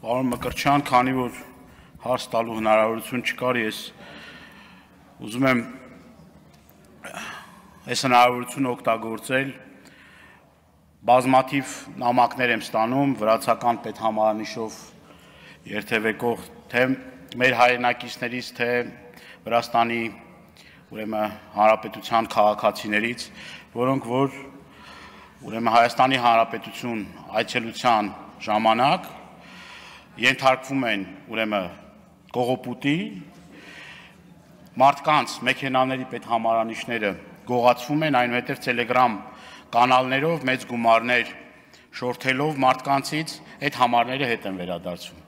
Պարոն Մկրտչյան, քանի որ հարց տալու հնարավորություն չկար, ես ուզում եմ այս հնարավորությունը օգտագործել, բազմաթիվ նամակներ եմ ստանում վրացական պետհամարանիշով երթևեկող թե մեր հայրենակիցներից, թե Վրաստանի Հանրապետության քաղաքացիներից, որոնք որ Հայաստանի Հանրապետություն այցելության ժամանակ ենթարկվում են կողոպուտի, մարդկանց մեքենաների պետհամարանիշները գողացվում են, այնուհետև Telegram կանալներով մեծ գումարներ շորթելով մարդկանցից այդ համարները հետ են վերադարձում։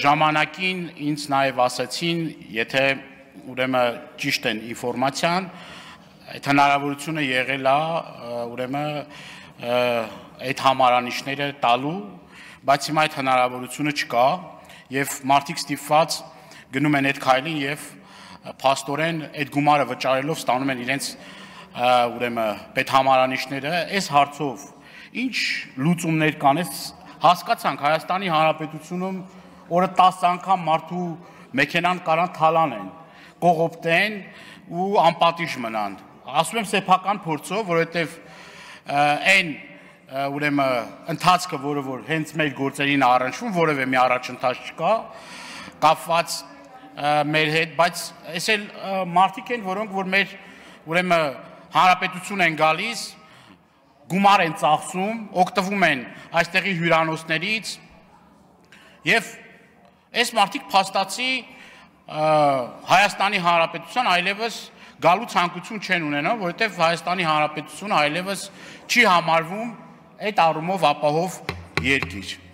Ժամանակին ինձ նաև ասացին, եթե ճիշտ են ինֆորմացիան, այդ հնարավորությունը եղել է այդ համարանիշները տալու, բայց հիմա այդ հնարավորությունը չկա եւ մարդիկ ստիպված գնում են այդ քայլին եւ փաստորեն այդ գումարը վճարելով ստանում են իրենց պետհամարանիշները։ Այս հարցով ինչ լուծումներ կան, հասկացանք Հայաստանի Հանրապետությունում օրը 10 անգամ մարդու մեքենան կարան թալանեն, կողոպտեն ու անպատիժ մնան։ Ասում եմ սեփական փորձով, որովհետեւ այն ընթացքը, որը որ հենց մեր գործերին առնչվում, որևէ մի առաջընթաց չկա, կապված մեր հետ, բայց այս էլ մարդիկ են, որոնք որ մեր հանրապետություն են գալիս, գումար են ծախսում, օգտվում են այստեղի հյուրանոցներից եւ այս մարդիկ փաստացի Հայաստանի Հանրապետության այլևս գալու ցանկություն չեն ունենա, որովհետեւ Հայաստանի Հանրապետությունը այլևս չի համարվում այդ առումով ապահով երկիր։